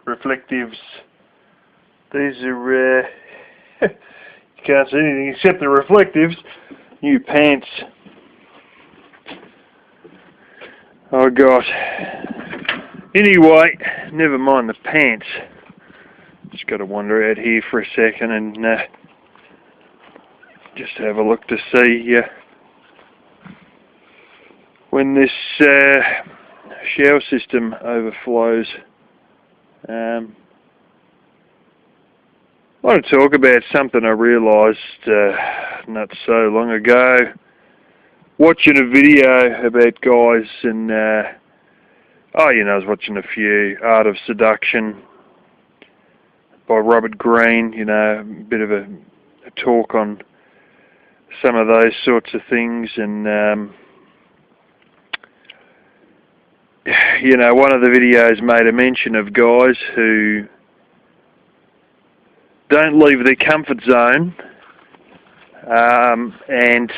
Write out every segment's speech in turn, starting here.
reflectives. These are, you can't see anything except the reflectives. New pants. Oh gosh. Anyway, never mind the pants. Just got to wander out here for a second and just have a look to see when this shower system overflows. I want to talk about something I realised not so long ago. Watching a video about guys and, I was watching a few, Art of Seduction by Robert Greene, a bit of a talk on some of those sorts of things, and one of the videos made a mention of guys who don't leave their comfort zone, and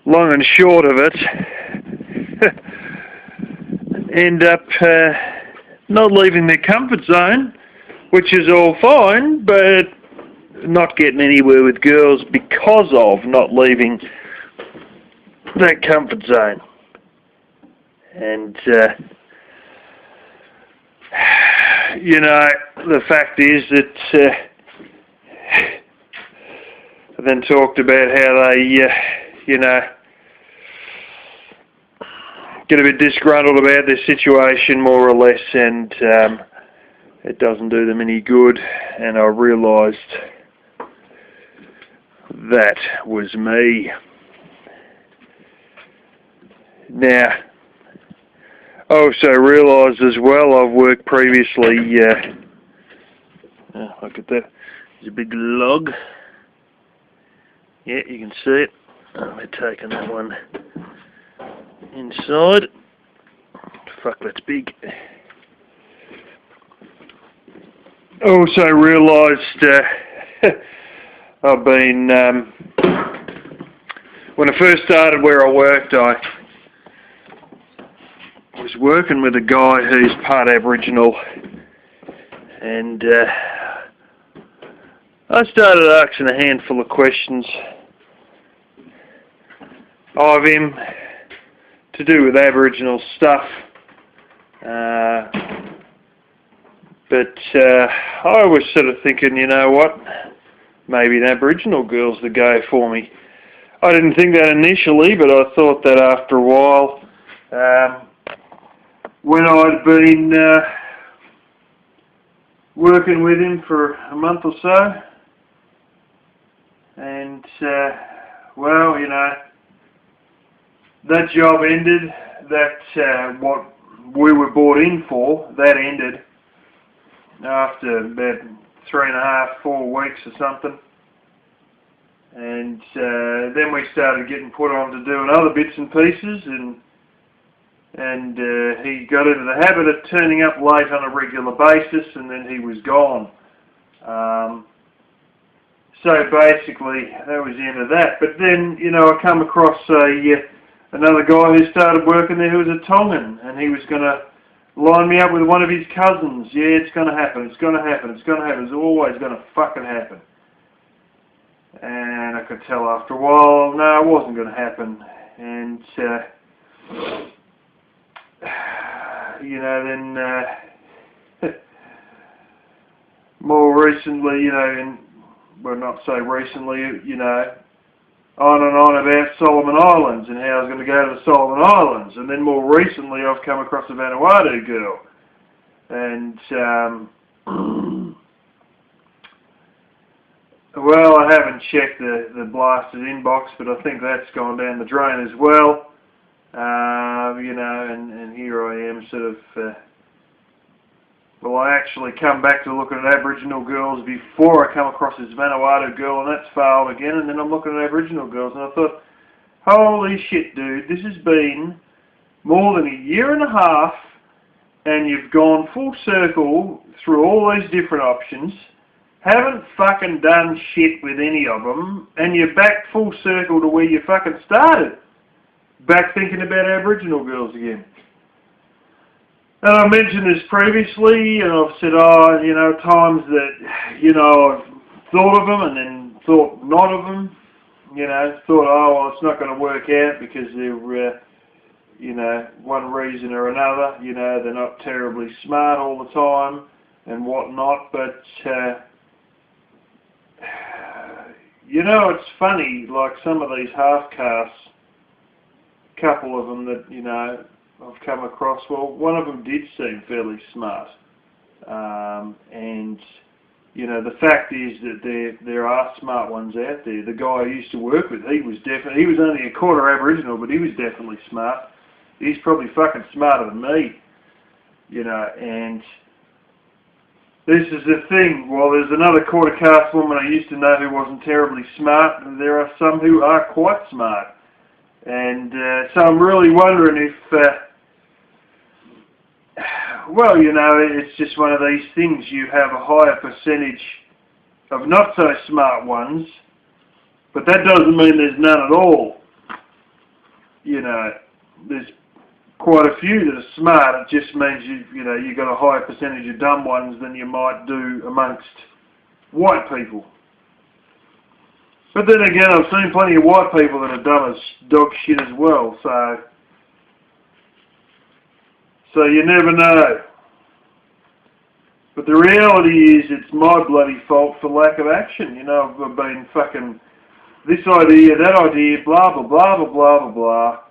long and short of it, end up not leaving their comfort zone, which is all fine, but not getting anywhere with girls because of not leaving that comfort zone. And, the fact is that I then talked about how they, get a bit disgruntled about their situation, more or less, and it doesn't do them any good. And I realised that was me. Now, I also realised as well, I've worked previously, look at that, there's a big log. Yeah, you can see it. We're taking that one inside. Fuck, that's big. I also realised I've been, when I first started where I worked, I was working with a guy who's part Aboriginal, and I started asking a handful of questions of him to do with Aboriginal stuff, but I was sort of thinking, you know what, maybe an Aboriginal girl's the go for me. I didn't think that initially, but I thought that after a while, when I'd been working with him for a month or so, and that job ended, that what we were brought in for, that ended after about 3.5, 4 weeks or something. And then we started getting put on to doing other bits and pieces, and he got into the habit of turning up late on a regular basis, and then he was gone. So basically, that was the end of that. But then, I come across another guy who started working there who was a Tongan, and he was going to line me up with one of his cousins. Yeah, it's going to happen, it's going to happen, it's going to happen, it's always going to fucking happen. And I could tell after a while, no, it wasn't going to happen. And, then more recently, well, not so recently, on and on about Solomon Islands and how I was going to go to the Solomon Islands. And then more recently, I've come across a Vanuatu girl. And, well, I haven't checked the blasted inbox, but I think that's gone down the drain as well. And here I am sort of, well, I actually come back to looking at Aboriginal girls before I come across this Vanuatu girl, and that's failed again, and then I'm looking at Aboriginal girls, and I thought, holy shit, dude, this has been more than 1.5 years, and you've gone full circle through all these different options, haven't fucking done shit with any of them, and you're back full circle to where you fucking started. Back thinking about Aboriginal girls again. And I mentioned this previously, and I've said, oh, you know, times that, you know, I've thought of them and then thought not of them. You know, thought, oh, well, it's not going to work out because they're, you know, one reason or another. You know, they're not terribly smart all the time and whatnot. But, you know, it's funny, like some of these half-castes, couple of them that, you know, I've come across, well, one of them did seem fairly smart. And, you know, the fact is that there are smart ones out there. The guy I used to work with, he was only a quarter Aboriginal, but he was definitely smart. He's probably fucking smarter than me, you know, and this is the thing. Well, there's another quarter caste woman I used to know who wasn't terribly smart, and there are some who are quite smart. And so I'm really wondering if, well, you know, it's just one of these things. You have a higher percentage of not so smart ones, but that doesn't mean there's none at all. You know, there's quite a few that are smart. It just means you know, you've got a higher percentage of dumb ones than you might do amongst white people. But then again, I've seen plenty of white people that are dumb as dog shit as well, so you never know. But the reality is it's my bloody fault for lack of action. You know, I've been fucking this idea, that idea, blah, blah, blah, blah, blah, blah, blah.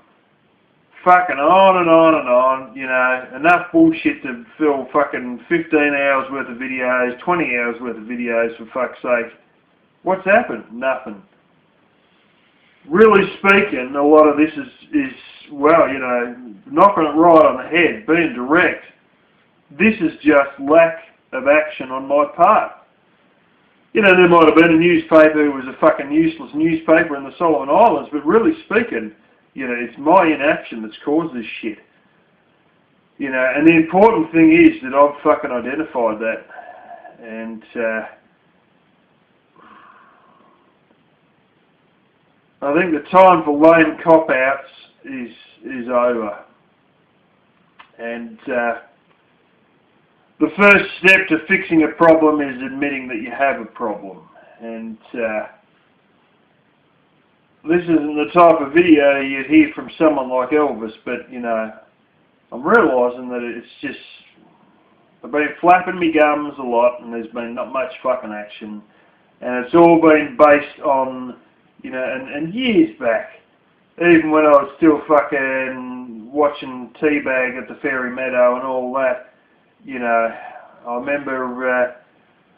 Fucking on and on and on, you know, enough bullshit to fill fucking 15 hours worth of videos, 20 hours worth of videos, for fuck's sake. What's happened? Nothing. Really speaking, a lot of this is, well, you know, knocking it right on the head, being direct. This is just lack of action on my part. You know, there might have been a newspaper who was a fucking useless newspaper in the Solomon Islands, but really speaking, you know, it's my inaction that's caused this shit. You know, and the important thing is that I've fucking identified that. And, I think the time for lame cop-outs is over. And the first step to fixing a problem is admitting that you have a problem. And this isn't the type of video you'd hear from someone like Elvis, but, you know, I'm realising that it's just, I've been flapping my gums a lot and there's been not much fucking action. And it's all been based on, you know, and years back, even when I was still fucking watching Teabag at the Fairy Meadow and all that, you know, I remember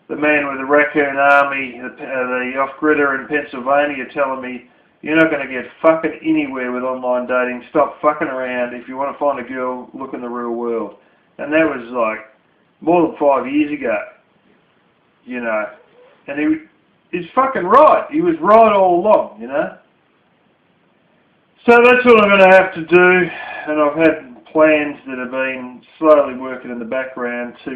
the man with the Raccoon Army, the off-gridder in Pennsylvania, telling me, you're not going to get fucking anywhere with online dating. Stop fucking around. If you want to find a girl, look in the real world. And that was like more than 5 years ago, you know, and he's fucking right. He was right all along, you know. So that's what I'm going to have to do, and I've had plans that have been slowly working in the background to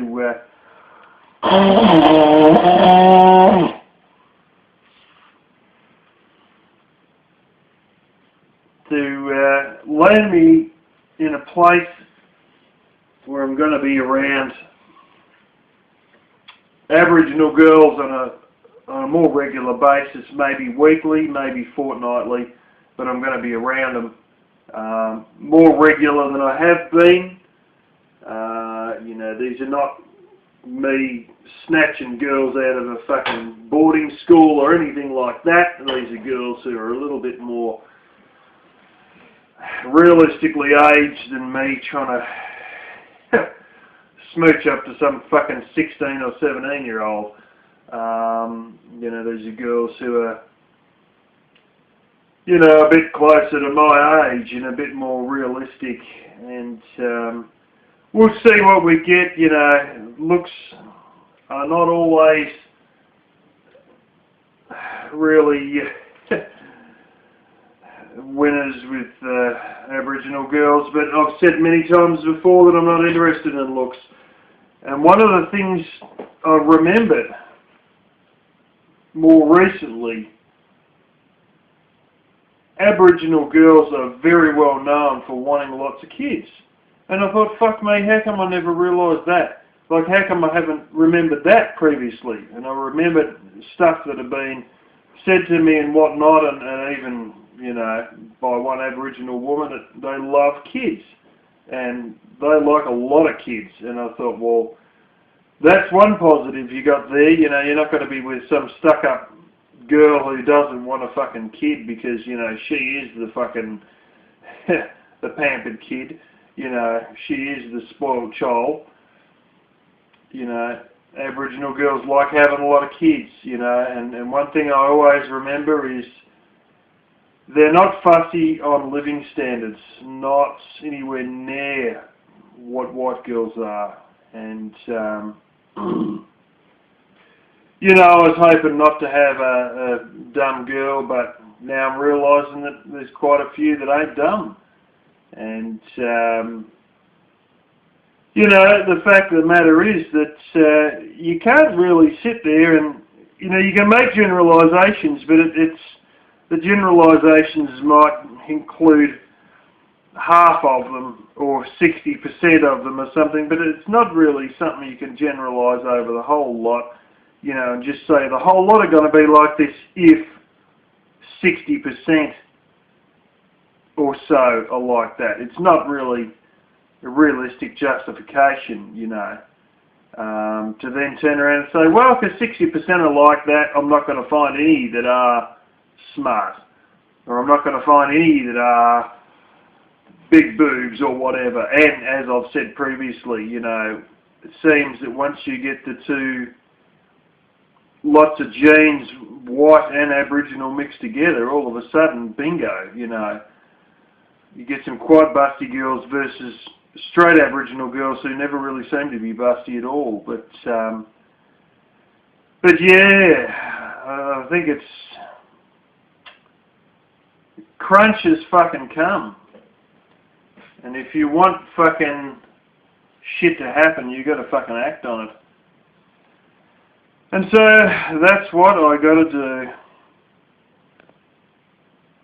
land me in a place where I'm going to be around Aboriginal girls on a more regular basis, maybe weekly, maybe fortnightly, but I'm going to be around them more regular than I have been. You know, these are not me snatching girls out of a fucking boarding school or anything like that. These are girls who are a little bit more realistically aged than me trying to smooch up to some fucking 16 or 17 year old. You know, these are girls who are, you know, a bit closer to my age and a bit more realistic, and we'll see what we get. You know, looks are not always really winners with Aboriginal girls, but I've said many times before that I'm not interested in looks. And one of the things I've remembered more recently, Aboriginal girls are very well known for wanting lots of kids. And I thought, fuck me, how come I never realised that? Like, how come I haven't remembered that previously? And I remembered stuff that had been said to me and whatnot, and even, you know, by one Aboriginal woman, that they love kids. And they like a lot of kids. And I thought, well, that's one positive you got there. You know, you're not going to be with some stuck-up girl who doesn't want a fucking kid because, you know, she is the fucking, the pampered kid. You know, she is the spoiled child. You know, Aboriginal girls like having a lot of kids, you know, and one thing I always remember is they're not fussy on living standards, not anywhere near what white girls are. And, you know, I was hoping not to have a dumb girl, but now I'm realising that there's quite a few that ain't dumb. And, you know, the fact of the matter is that you can't really sit there and, you know, you can make generalisations, but the generalisations might include half of them or 60% of them or something, but it's not really something you can generalise over the whole lot, you know, and just say the whole lot are going to be like this if 60% or so are like that. It's not really a realistic justification, you know, to then turn around and say, well, because 60% are like that, I'm not going to find any that are smart, or I'm not going to find any that are big boobs or whatever. And as I've said previously, you know, it seems that once you get the two lots of genes, white and Aboriginal, mixed together, all of a sudden, bingo, you know. You get some quite busty girls versus straight Aboriginal girls who never really seem to be busty at all. But yeah, I think it's crunch has fucking come. And if you want fucking shit to happen, you got to fucking act on it. And so that's what I got to do.